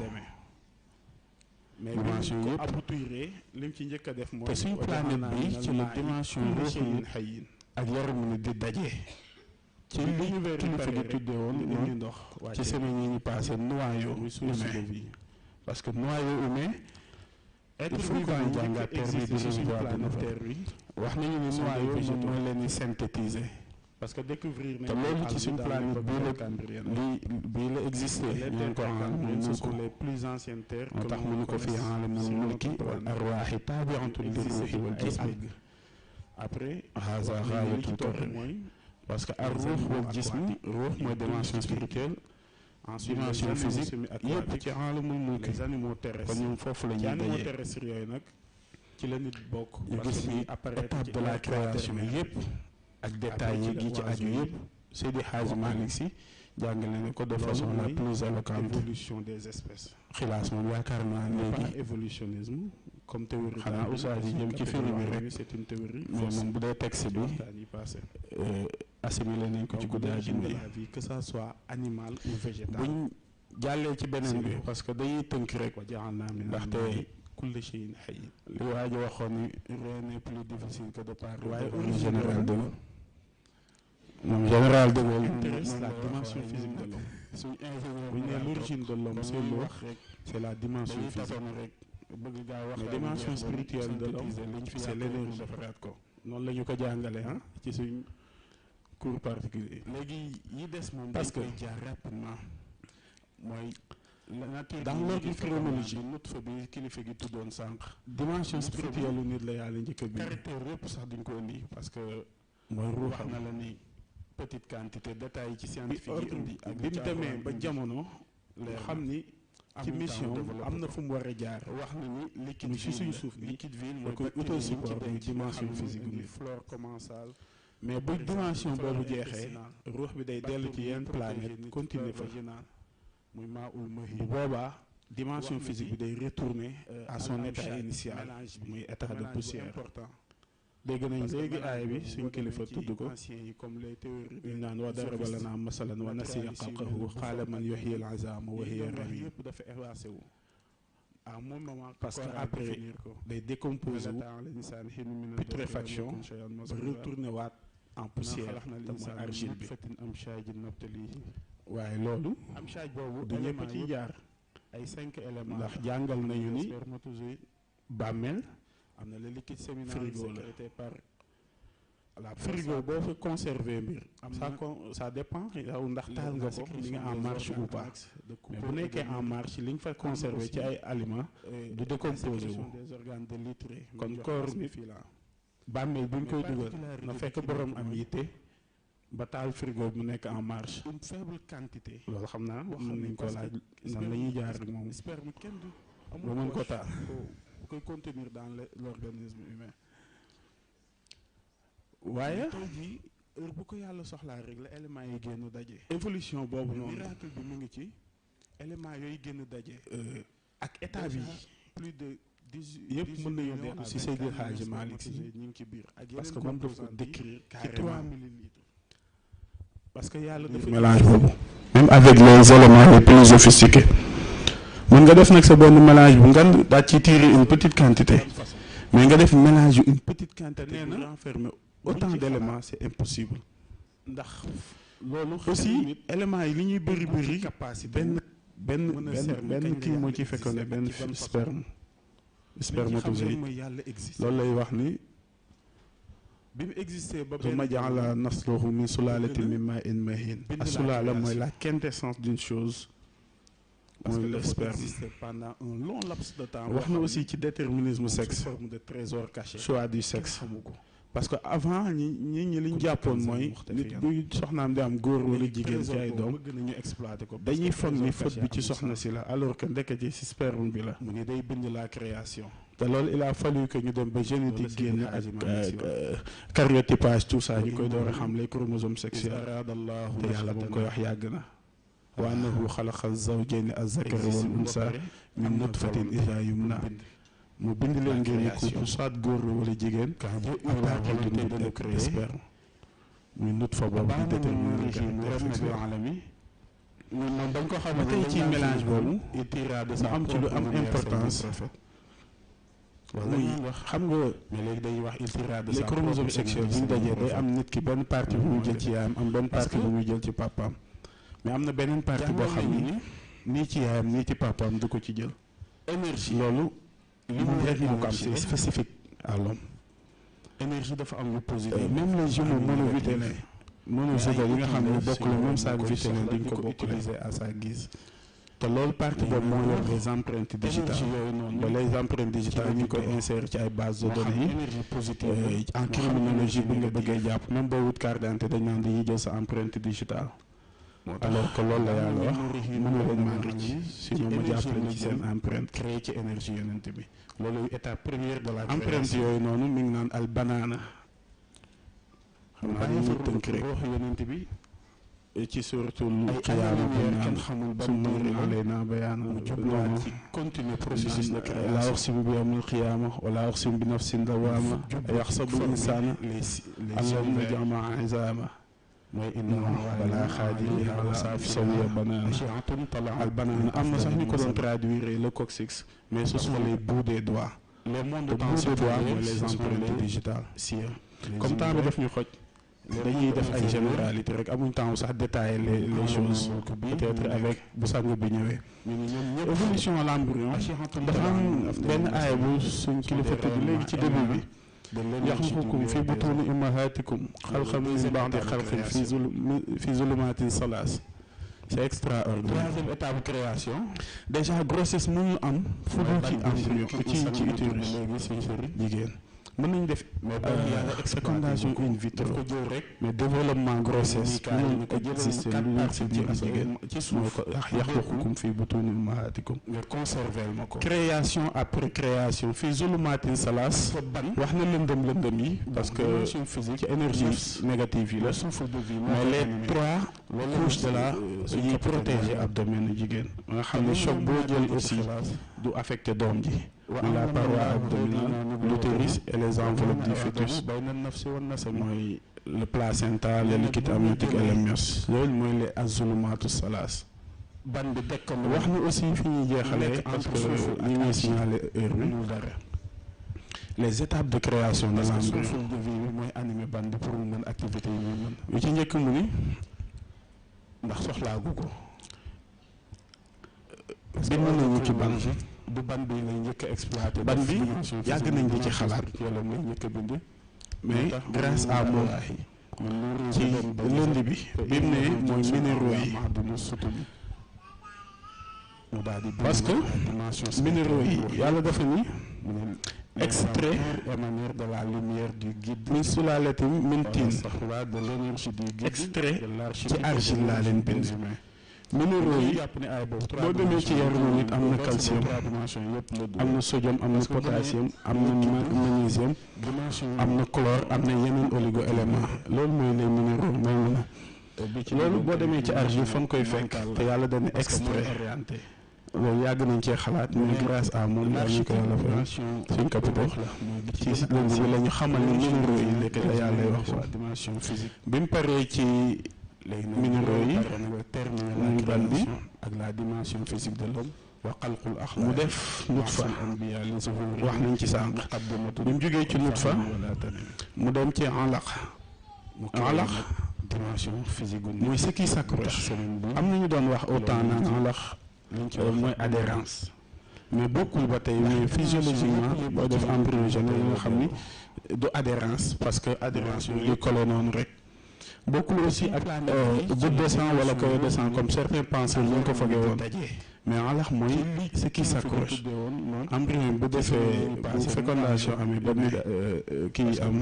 mais dimension yëpp aboutiré lim ci njëkk a def mooy te suñ planète bi ci la dimension ruuxu xayin ak yaramu nit di daje ci li kilifa gi tuddee woon ni ndox ci semaine yi ñu passé noyau humain parce que noyau humain il faut que ñu jàngat terme bi wax nañu ne noyau moom mooy leen di synthétiser parce que découvrir te loolu ci suñu planète bii la existé ñu ngi ko xam ce sont les plus anciennes terres moo tax mu ñu ko fi aalamul mulki wal arwaaxi taabi'atun li ruuxi wal jismi après haza gaayatul karami parce que ar ruux wal jismi ruux mooy dimension spirituelle dimension physique yëpp ci aalamul mulki les animaux terrestres kon ñoom foofu la ñuy animaux dajee terrestres yooyu nag ci la nit bokk ñu gis ni étape de la création yëpp ak détails yi ci aju yëpp Seydi Hadji Malick Sy jàngale na ko de façon la plus éloquente évolution des espèces xilaas moom yaakaar naa léegi pas évolutionnisme comme théorie xanaa oustaz yi jëm ci firi bi rek c'est une théorie mais moom bu dee texte bi assimilé nañ ko ci guddaa ji de la vie que ça soit animal ou végétal buñ jàllee ci beneen bi parce que dañuy tënk rek ndaxte kulli shay'in hayy li waa ji waxoon ni rien n'est plus difficile que de parler waaye général de Gaulle moom général de Gaulle intéresse la dimension physique de l'homme suñ ingénieur bu ñu nee l'origine de l'homme c'est l'eau c'est la dimension physique rek bëgg gaa wax mais dimension spirituelle de l'homme c'est l'énergie defaraat ko noonu la ñu ko jàngale ci suñ cours particulier. léegi yi des moom parce que jaar rapidement mooy la nature dans l'ordre chronologique nutfa bi kilifa gi tuddoon sànq. dimension spirituelle lu nit la yàlla njëkk a bind. caractère yëpp sax duñ ko indi parce que mooy ruux wax na la ni petite quantité détails yi ci bi scientifique yi indi ak bi mu demee ba jamono loo xam ni ci mission am na fu mu war a jaar. wax na ni liquide ci suñu suuf bi liquide ville da koy utal support muy dimension physique bi flore commensale mais bu dimension boobu jeexee ruux bi day dellu ci yenn planète continuer fa muy maa ul mahi bu boobaa dimension physique bi day retourner à son état initial muy état de poussière. dégg nañ léegi aaya bi suñ kilifa tudd ko ñu naan wa daraba lanaa masalan wa nasiya xalqahu qaala man yuhyi al-'izaama wa hiya ramim yëpp dafa évacué wu à un moment parce que après day décomposé wu putréfaction ba retourné waat en poussière te mooy argile bi waaye loolu am charge boobu du ñëpp ciy jaar ay 5 éléments ndax jàngal nañu ni bàmmeel am na le liquide séminal frigo la sécrété par la frigo boo fa conserver mbir ça dépend yow ndax taal nga ko li nga en marche ou pas mais bu nekkee en marche li nga fa conserver ci ay aliments du décomposé wu kon corps nit bàmmeel bi ñu koy dugal na fekk borom am yitte ba taal frigo bi mu nekk en marche une faible quantité loolu xam naa mën nañ ko laaj nan la ñuy jaar ak moom sperme kenn du ba mën ko taal bu koy contenir dans l'organisme humain waaye tey jii heure bu ko yàlla soxlaa rek la éléments yi génn daje. évolution boobu noonu miracle bi mu ngi ci éléments yooyu génn daje. ak état bi plus de 18 yëpp mën nañu dellu si Seydi Hadji Malick Sy ñu ngi ci biir ak parce que moom dafa décrire carrément 3 millilitres. parce que yàlla dafa mélange boobu même avec les éléments les plus sophistiqués mën nga def nag sa benn mélange bu ngan daa ci tirer une petite quantité mais nga def mélange une petite quantité nee na renfermer autant d'éléments c'est impossible ndax loolu aussi éléments yi li ñuy bëri bëri benn kii moo ci fekkoon ne benn spermatozoïde loolu lay wax ni bi mu existé ba summa ja'ala naslahu min sulalatin min ma'in mahin as-sulala mooy la quintessence d'une chose mooy le sperme pendant un long laps de temps. wax na aussi ci déterminisme sexe forme de trésor caché. choix du sexe parce que avant ñi li ñu jàppoon mooy nit buy soxnaam di am góor wala jigéen ci ay doom dañuy foog ni faute bi ci soxna si la alors que ndekete ci sperme bi la mu ngi day bind la création. te loolu il a fallu que ñu dem ba génétique génn ak cariotypage tout ça ñu koy door a xam les chromosomes sexuels te yàlla ba mu koy wax yàgg na wa annahu xalaqa zawjayni az-zakara wal unsa min nutfatin idha yumna mu bind leen ngeen ni couple soit góor la wala jigéen à partir d'une goutte de créer sperme muy nutfa boobu di déterminer moom dañ ko xam ne tey ci mélange boobu mu am ci lu am importance muy xam nga mais léegi dañuy wax il tira de les chromosomes sexuels bu ñu dajee day am nit ki benn partie bu muy jël ci yaayam am benn partie bu muy jël ci papaam mais am na beneen partie boo xam ni nii ci yaayam nii ci papaam du ko ci jël énergie loolu li mu rek moo ko am c'est spécifique à l'homme énergie dafa am lu positif même les jumeaux monovitellins monozygotes yi nga xam ne bokk la même sac vitellin duñ ko utiliser à sa guise te loolu partie boobu moo yor les empreintes digitales ba les empreintes digitales ñu ngi koy insérer ci ay bases de données yi en criminologie bu nga bëggee jàpp même boo wut carte d'identité dañ naan dañuy jël sa empreinte digitale alors que loolu la yàlla wax mënu leen maa rëcc sinon ma jàpp leen ci seen empreinte créé ci énergie yonent bi loolu étape première de la empreinte yooyu noonu mi ngi naan al banana xam naa dañuy tënk rek wax yonent bi ci suratul qiyaama bi naan summa alaynaa bayaana noonu ci continuer processus de création laa uqsimu bi yawmil qiyaama wa laa uqsimu bi nafsin lawaama yaxsabu l-insaanu allan najma'a 'izaama mooy wala xaajiri ala sawiya banana al banana am na sax ñu ko doon traduire le coccyx mais ce sont les bouts des doigts le monde des doigts mooy les empreintes digitales comme temps bi daf ñu xoj dañuy def ay généralité rek amuñ temps sax détailler les choses peut-être avec bu sang bi ñëwee. évolution l'embryon dafa am benn aaya bu suñ kilifa tudd léegi ci début bi. yaxluqukum fi butuni ummahatikum xalqan min ba'di xalqin fi zulumatin salaas. c'est extraordinaire. troisième étape création. déjà grossesse mu ñu am. fu dul ci embryon ci utérus léegi suñ sëriñ jigéen. mën nañu def fécondation in vitro mais développement grossesse mënul exister lu dul ci biir jigéen moo ko yaxluqukum fi butuni ummahatikum nga conserver ma ko. création après création fii zulumatin salaas wax na lëndëm yi parce que ci énergie négative yi la mais les trois couches de la yi protéger abdomen jigéen nga xam ne choc boo jël aussi du affecté doom ji. la paroi abdominale, l'utérus et les enveloppes du fœtus mooy le placenta, le liquide amniotique et le myose loolu mooy les azulumatu salaas. ban bi dekk wax na aussi fi ñuy jeexalee parce que ñu ngi signalé heure bi les étapes de création de l'embryon mooy animé ban bi pour mu mën activité yi muy mën yu ci njëkk mu ni ndax soxlaagu ko bind nañu ci ban du ban bi lay njëkk a exploité. ban bi yàgg nañ di ci xalaat yàlla mooy njëkk a bind mais grâce à moom ci lundi bi bi mu ne mooy minéraux yi parce que minéraux yi yàlla dafa ni extrait émaner de la lumière du guide min sulalatin min tin de l'énergie du guide extrait ci argile laa leen bind minéraux yi boo demee ci yaramu nit am na calcium am na sodium am na potassium am na magnésium am na chlore am na yeneen oligo-éléments loolu mooy les minéraux mooy loolu boo demee ci argile fa nga koy fekk te yàlla dana extrait loolu yàgg nañ cee xalaat mais grâce à moom yàlla ñu ko yàlla fa suñ capitaine ci lënd bi la ñu xamal ni minéraux yi lekk la yàlla wax bi mu paree ci minéraux yi muy ban bi ak la dimension physique de l'homme wa xalqul axlaaq mu def nutfa wax nañ ci sànq bi mu jógee ci nutfa mu dem ci alaq dimension physique mooy ce qui s'accroche am na ñu doon wax autant naan alaq mooy adhérence mais bokkul ba tey mais physiologiquement booy def embryogène yi nga xam ni du adhérence parce que adhérence yu collé noonu rek bokkul aussi ak goutte de sang wala caillot de sang comme certains penseurs ñu ko fogee woon mais alax mooy ce qui s'accroche embryon bu defee bu fécondation amee ba mu kii am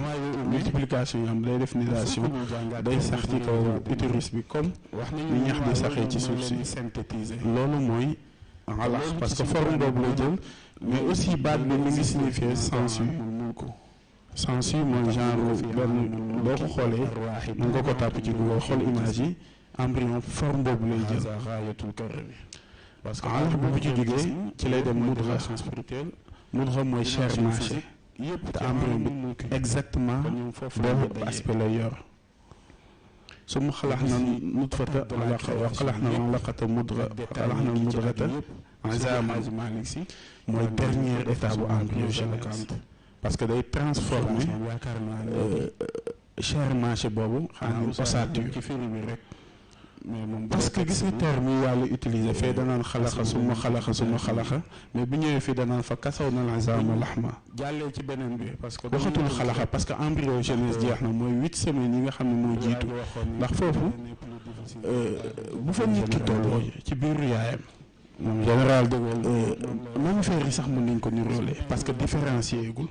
multiplication yi am day def nidation day sax ci kaw utérus bi comme ni ñax di saxee ci suuf si loolu mooy alax parce que forme boobu lay jël mais aussi baat bi mi ngi signifier sensu sensu mooy genre benn boo ko xoolee mën nga ko tàpp ci Google xool image yi embryon forme boobu lay jël parce que alax boobu ci jógee ci lay dem mudra mooy chair mâchée te embryon bi exactement boobu aspect lay yor su ma xalaat na nutfata alaqa wa xalaat na alaqata mudra xalaat na mudrata azaaman mooy dernière étape bu embryogénèse parce que day transformer chair mâchée boobu en ossature parce que gis nga terme yi yàlla utiliser fee danaan xalaxa suma xalaxa mais bu ñëwee fii danaan fa kasaw na l'azama lahma jàllee ci beneen bi parce que waxatul xalaxa parce que embryogénèse jeex na mooy 8 semaines yi nga xam ne moo jiitu ndax foofu bu fa nit ki tolloo ci biiru yaayam moom général de mammifères yi sax mën nañ ko niróole parce que différencier gul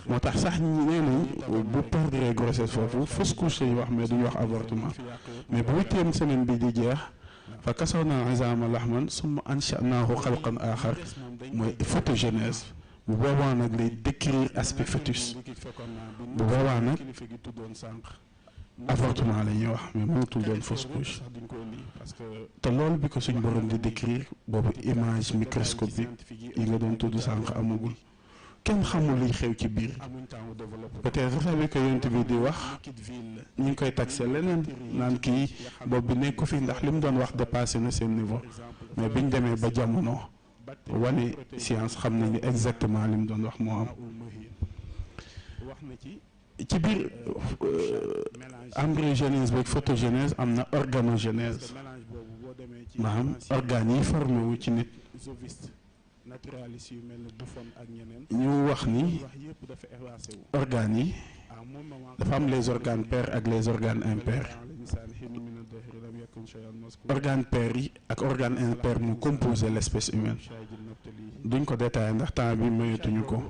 moo tax sax nee nañ bu perdre grossesse foofu fausse couche yi wax mais duñu wax avortement mais bu 8e semaine bi di jeex fa kasawna izama lahman summa ansha'nahu xalqan axar mooy photogénèse bu boobaa nag lay décrire aspect fœtus bu boobaa nag avortement la ñuy wax mais mënatul doon fausse couche te loolu bi ko suñ borom di décrire boobu image microscopique yi nga doon tudd sànq amagul kenn xamul liy xew ci biir peut-être sax ko yonent bi di wax ñu ngi koy taxé leneen naan kii boobu bi nekku fi ndax li mu doon wax dépassé na seen niveau mais biñ demee ba jamono wane science xam nañu exactement li mu doon wax moo am wax na ci ci biir embryogenèse beeg photogenèse am na organogenèse maanaam organes yi formé wu ci nit ñu wax ni organes yi dafa am les organes pairs ak les organes impairs organes pairs yi ak organes impairs mu composé l'espèce humaine duñ ko détaillé ndax temps bi mayatuñu ko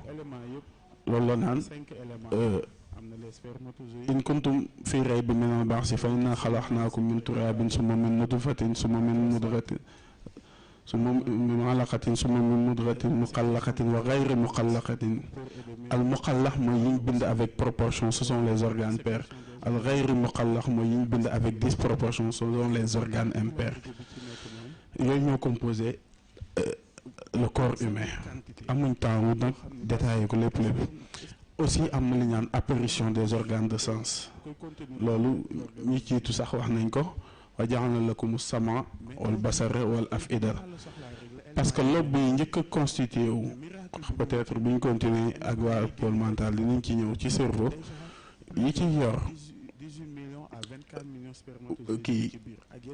loolu la naan in kuntum fi raybin minal ba'si fa innaa xalaqnaakum min turaabin summa min nutfatin summa min mudghatin summa min alaqatin summa min mudghatin muqallaqatin wa ghayri muqallaqatin al muqallaq mooy yi ñu bind avec proportion ce sont les organes pairs al ghayri muqallaq mooy yi ñu bind avec disproportion ce sont les organes impairs yooyu ñoo composé le corps humain amuñ temps wu nag détaillé ko lépp aussi am na li ñaan apparition des organes de sens loolu ñi ciitu sax wax nañ ko wa ja'alna lakumu sama wal basara wal afida parce que lobe yi njëkk a constitué wu peut-être bu ñu continuer ak waa pôle mental dinañ ci ñëw ci cerveau yi ci yor kii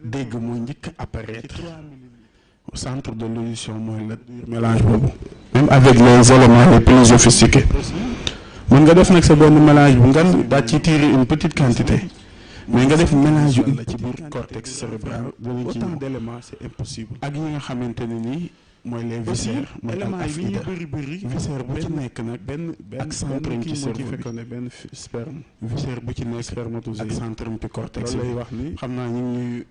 dégg mooy njëkk a apparaître au centre de l'audition mooy la mélange boobu même avec les éléments les plus sophistiqués mën nga def nag sa benn mélange bu ngan daa ci tirer une petite quantité mais nga def mélange yu la ci biir cortex cérébral autant d'éléments c'est impossible ak yi nga xamante ne nii mooy les viscères mooy am afida viscère bu ci nekk nag benn ak centre ci cerveau bi benn sperme viscère bu ci nekk spermatozoïde ak centre ci cortex lay wax ni xam naa ñu ngi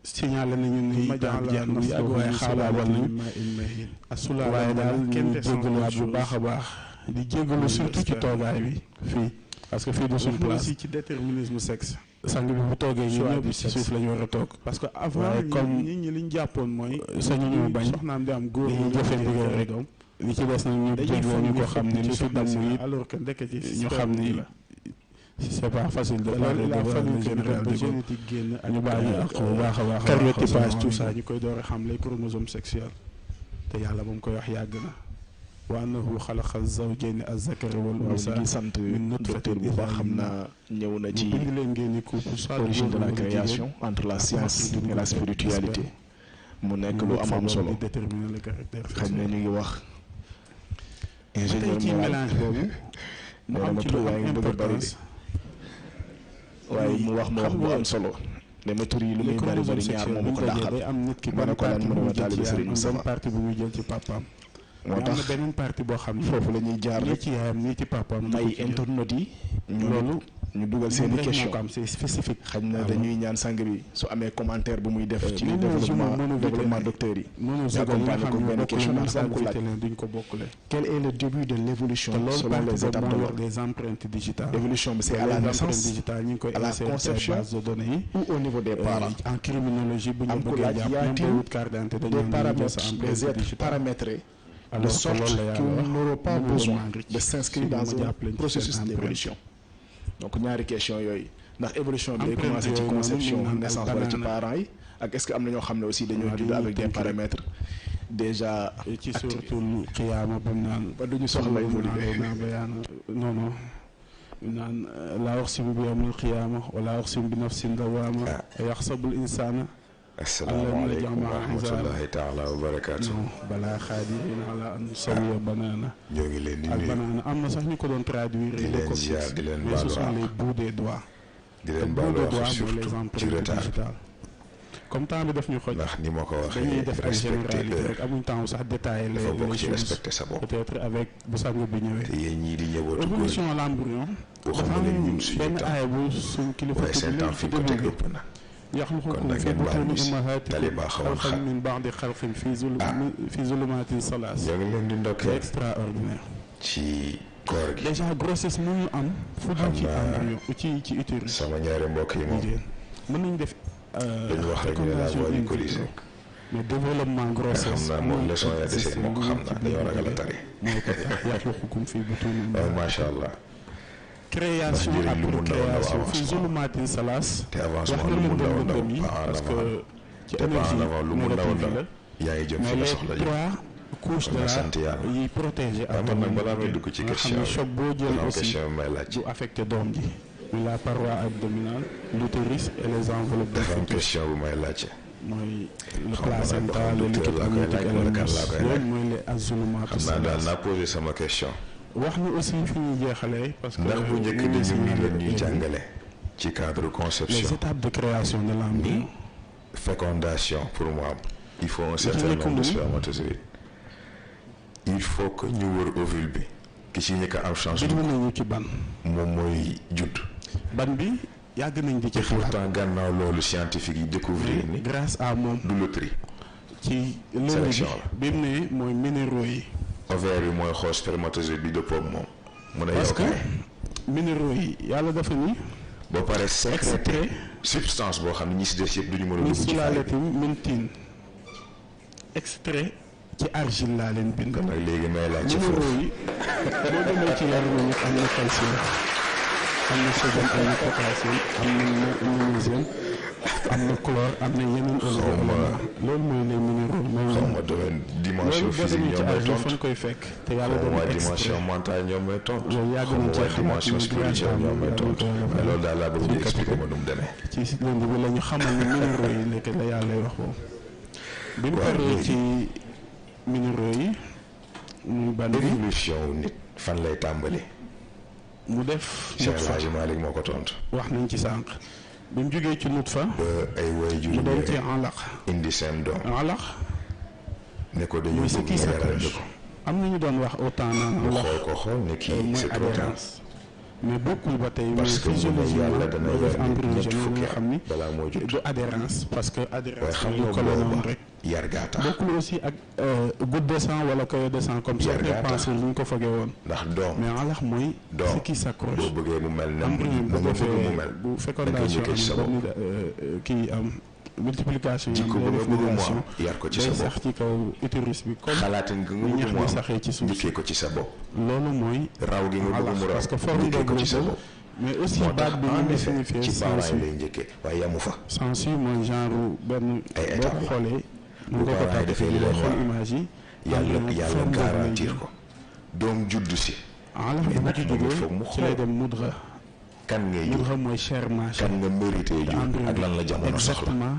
signalé nañu ni temps bi jeex na yàgg waaye xaabaabal nañu waaye daal ñu jégaluwaat bu baax a baax di jégalu surtout ci toogaay bi fii parce que fii du suñu place aussi ci déterminisme sexe sang bi bu toogee ñu ñëpp ci suuf la ñu war a toog parce que avant comme nit ñi li ñu jàppoon mooy sañu ñu bañ soxnaam di am góor ñu jëfe ndigal rek li ci des nag ñu jégloo ñu ko xam ne li fi damm yi alors que ndekk ci ñu xam ni c'est pas facile de parler devant le général de génétique génn ñu bàyyi ñu ak bu baax a baax karyotypage tout ça ñu koy door a xam les chromosomes sexuels te yàlla moom koy wax yàgg na wa annahu xalaqa zawjayni az-zakara wal unsa ngi sant docteur bu baax xam naa ñëw na ci origine de la création entre la science et la spiritualité mu nekk lu am solo xëy na ñu ngi wax ingénieur mélange boobu mu am ci lu am importance waaye mu wax bu am solo dama tur yi lu muy bari bari ñaar moom ko dàqal am nit ki ban parti bu muy jël ci ban parti bu muy jël ci papaam moo tax beneen parti boo xam ne foofu la ñuy jaar rek ci yaayam nii ci papaam may internautes yi ñu loolu ñu dugal seen i question am c'est spécifique xañ na dañuy ñaan sang bi su amee commentaire bu muy def ci développement docteur yi ñu accompagner ko benn question ndax sam ko laaj duñ ko bokkule quel est le début de l'évolution selon les étapes de l'homme des empreintes digitales évolution bi c'est à la naissance à la conception de données yi ou au niveau des parents en criminologie bu ñu bëggee jàpp même carte d'identité des paramètres des êtres paramétrés de sorte qu'ils n'auront pas besoin de s'inscrire dans un processus d'évolution donc ñaari question yooyu ndax évolution bi day commencé ci conception naissance wala ci parents yi ak est-ce que am na ñoo xam ne aussi dañoo judd avec des paramètres déjà ci surtout xiyaama ba mu naan ba duñu soxla évoluer non non naan laa uqsimu bi yawmil qiyaama wala uqsimu bi nafsin lawaama yaxsabul insaana asalaamaaleykum wa rahmatullahi taala wa barakaatu. balaa xaadirin ala an nusawiya banaana. ñoo ngi leen di nuyu banaana am na sax ñu ko doon traduire. di leen ziar di leen baalu mais ce sont les bouts des doigts. di leen baalu wax surtout ci retard comme temps bi daf ñu xoj. ndax ni ma ko waxee dañuy def ay généralité rek amuñ temps sax détaillé les dafa bokk ci respecter sa bopp. peut-être avec bu sang bi ñëwee. te yéen ñii di ñëwatu évolution l'embryon. dafa am ñun suñu benn temps aaya bu suñ kilifa waaye seen temps fi ñu ko teg ëpp na. yaxluqukum nag fi ngeen baal butuuni ñu si ummahaatikum tali baa xawoon xalqan min ba'di xalqin fi zulumaatin salaas. ñoo ngi leen di c'est ndokkeel extraordinaire. ci koor gi. déjà grossesse mënul am. fu dul ci embryon ci utérus. sama ñaari mbokk yi moom mën nañ def. dañu wax rek ne la voie du colisée. mais développement grossesse. xam naa moom leçon ya desee moo ko xam naa dañoo ragal a tari. mooy ko yaxluqukum fi butuuni waaye macha allah. création ndax njëriñ lu mu après ndaw ndaw création fi avancement. zulumaatin salaas. te wax avancement na lu mu leen ndaw ndaw lëndëm yi pas en parce avant que ci te pas en énergie avant lu mu ndaw négative ndaw la. yaa ngi jëm fi mais nga les soxla jëm. trois couche de la yi protéger ak man balaa may dugg ci question nga xam ne choc boo jël aussi may laaj du affecté doom ji la paroi abdominale l'utérus et les enveloppes dafa am question bu may laaj mooy le placenta le liquide amniotique et le mousse loolu mooy les azulumaatu xam naa daal naa posé sama question wax ni aussi fi ñuy jeexalee parce que ndax bu njëkk dañu mi leen ñuy jàngale ci cadre conception les étapes de création de l'embryon fécondation pour moi il faut un certain nombre de spermatozoïdes il faut que ñu wër ovule bi ki ci njëkk a am chance bi nañu ci ban moom mooy judd ban bi yàgg nañ di ci xalaat pourtant gannaaw loolu scientifique yi découvrir ni grâce à moom du loterie ci lënd bi mu ne mooy minéraux yi ovaire yi mooy xool spermatozoïde bi dëppoo ak moom mun a parce que minéraux yi yàlla dafa ni ba pare sécréter substance boo xam ne ñi si des yëpp duñu mën a dugg ci sulalatin min tiin extrait ci argile laa leen bind nag léegi may laaj ci minéraux foofu yi boo demee ci yaram nit am na calcium am na sodium am na potassium am na magnésium am na chlore am na yeneen éléments loolu mooy les minéraux mooy xaw ma domaine dimension physique ñoom may fan tontu koy fekk te yàlla xaw ma doon dimension mentale ñoom may tontu loolu yàgg xaw nañ ma cee xamaat dimension spirituelle ñoom may tontu mais loolu daal laa bëgg ñu expliquer ma nu mu demee ci lundi bi la ñu xamal ne minéraux yi nekk la yàlla wax boobu bi mu paree ci minéraux yi muy ban bi évolution wu nit fan lay tàmbali mu def Cheikh El Hadji Malick moo ko tontu wax nañ ci sànq bi mu jógee ci nutfa ba ay waajur mu doon ci alaq indi seen doom alaq ne ko dañu mooy ce bëgg qui nga yaral s'accroche ko am na ñu doon wax autant naan mu alaq xool ko xool ne kii mooy c'est trop tard adhérence mais bokkul ba tey parce que mu ne yàlla dana def yor nit embryon ñetti génique fukki nga xam ni at balaa moo judd du adhérence parce que waaye adhérence xam ñu nga ko la noonu booba rek yar gaa tax bokkul aussi ak goutte de sang wala caillot de sang comme ça Yar gaa tax. pensé li ñu ko fogee woon ndax doom mais alax mooy doom ce qui s'accroche boo bëggee mu mel ne embryon na bu nga bëgg mu defee mel bu da nga fécondation njëkkee ci sa am bopp kii am multiplication yi jikko am ba nga bëgg mu négation am yar ko ci sa day bopp sax ci kaw utérus bi comme xalaatin nga ni ñax bëgg mu bi am saxee ci suuf njëkkee ko ci sa bopp loolu mooy raw gi nga bëgg alax mu raw parce que forme njëkkee ko boobu ci sa la bopp mais aussi moo tax baat bi en ñu effet signifié ci parents sensu yi lay njëkkee waaye yamu fa sensu mooy genre benn Ay boo étapes ko yi. xoolee Bu mu nga ko parents yi tàpp defee di li leen xool war. image yi yàlla am na yàlla forme boobu lay garantir jël. ko doom juddu si alax bi bu nag ci moom il faut jógee mu ci xool. lay dem mudra kan ngay jur mudra mooy chair mâchée kan nga mérité jur ak lan la jamono soxla exactement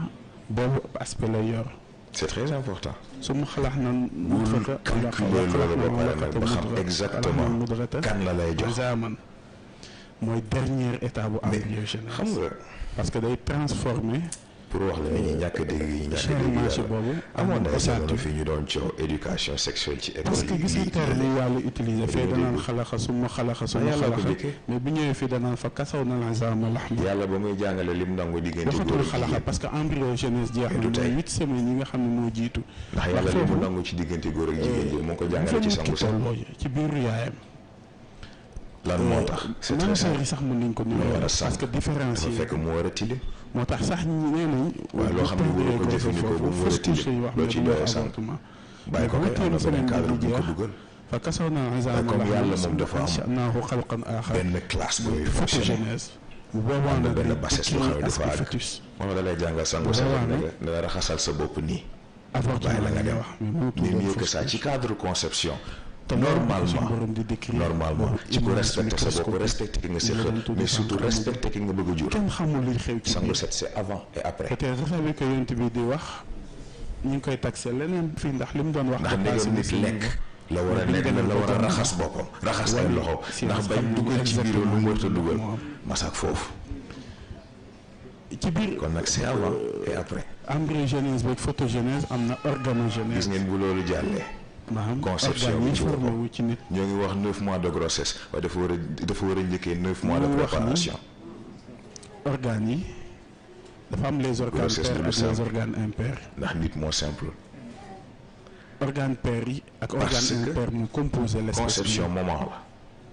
boobu aspect lay yor c'est très important su ma xalaat na bul calculer loolu ba pare nag ba xam exactement kan la lay jox zaman mooy dernière étape bu embryogenèse xam nga parce que day transformer pour wax la ni ñi ñàkk a dégg yi ñàkk a chair dégg mâchée yàlla boobu amoon na ay jamono ossature. fii ñu doon coow éducation sexuelle ci école parce que gis nga terme yi yàlla utilisé fee danaan xalaxa suma xalaxa suma yàlla ko xalaxa njëkkee. mais bu ñëwee fii danaan fa kasaw na la zama laxmi yàlla ba muy jàngale lim nangu diggante góor waxatul ak xalaxa jigéen parce que embryogenèse jeex Mais na du tey. mooy 8 semaines yi nga xam ne moo jiitu ndax yàlla li mu nangu ci diggante góor ak jigéen ji moo ko jàngale ci sangu sax ci biiru yaayam lan moo tax c'est très même simple yi sax mën nañ ko moo nuyoo war a parce sànq que différence dafa yi fekk mu war a tilim moo tax sax ñi nee nañ waaye loo xam ne waroo ko jëfandikoo ba mu war a tilim loo ci doyee sànq avortement bàyyi ko kay am na beneen cadre bu ñu ko dugal fa kasaw na izama comme yàlla moom dafa am ansha'nahu xalqan axar benn classe bu muy fonctionner photogenèse bu boobaa am na nag benn day bassesse boo xam ne dafa àgg fœtus moom da lay jàngal sangu sa bopp ne la raxasal sa bopp nii avortement bàyyi la nga la dem wax mais mënatu mais doon mieux que fausse ça couche. ci cadre conception te loolu suñu normalement borom di décrire normalement boobu ci ko image respecté sa bopp microscopique. respecté ki nga Loolu séqal lañ tudd mais surtout sànq respecté ki nga bëgg a jur kenn xamul luy xew ci sangu biir set c'est avant et après peut-être sax bi ko yonent bi di wax ñu ngi koy taxé leneen fii ndax li mu doon wax ndax dépassé ndegam na nit si lekk la war a bi ñu nekk demee la ba war a jamono raxas boppam raxas ay wàllu loxo science ndax bañ xam nañu dugal ci biir lu mu warta exactement dugal moo am. masak foofu ci biir kon nag c'est avant et après embryogenèse beeg photogenèse am na gis organogenèse ngeen bu loolu jàllee maanaam conception organes bi yi ci formé boppam. wu ci nit ñoo ngi wax 9 mois de grossesse waaye dafa war a njëkkee 9 mois de Ñu wax ni préparation organes yi dafa am les organes Grossesse pairs du ak sein. les organes impairs ndax nit moo simple organes pairs yi ak Parce organes que impairs mu composé l'espèce conception moment la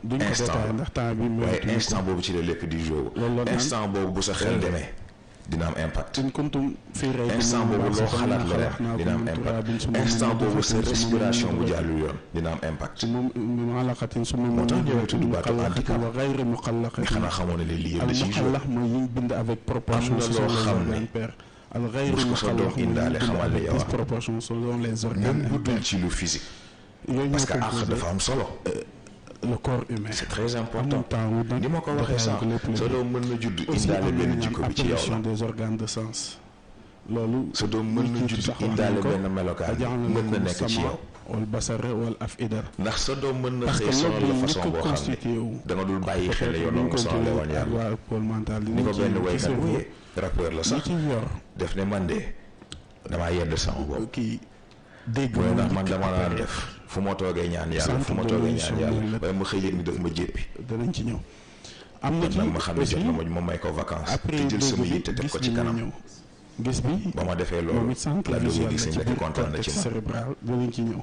duñ ko instant détaillé la. ndax temps bi waaye maytuñu instant ko boobu ci la lépp di joué loolu la naan instant boobu bu sa xel demee dina am impact in kuntum fii rey instant boobu loo xalaat leneen dina am impact instant boobu sa respiration bu jàllul yoon dina am impact moom min alaqatin summa moo tax ñu tudd baatu muqallaqatin handicap. wa ghayri mais muqallaqatin xanaa xamoon ne lii yëpp al da ciy joué muqallaq mooy yi ñu bind avec proportion Am na ce loo sont les xam ne organes pairs bés ko sa doom indaale xamal ne yow disproportion selon les organes même bu dul ci lu physique parce que àq dafa am solo le corps humain c'est très important ni ma ko waxee sànq sa doom mën na judd indaale benn jikko bi ci yow la des organes de sens loolu sa doom mën na judd indaale benn melokaan mën na nekk ci yow wal basar wal afida ndax sa doom mën na xëy sonal la façon boo xam ne da nga dul bàyyi xel yow noonu nga sonale woon yàlla ni ko benn waykat wooyee rappeur la sax def ne man de damaa yedd sama bopp kii dégg mooy ndax man dama naan def fu ma toogee ñaan yàlla fu ma toogee ñaan yàlla waaye ma xëy yëg ni daf ma jéppi danañ ci ñëw am na ci nag ma xam ne jot na ma may ko vacances te jël sama yitte teg ko ci kanam gis bi ba ma defee loolu la doon gis ni nekk kontaan na ci cérébral danañ ci ñëw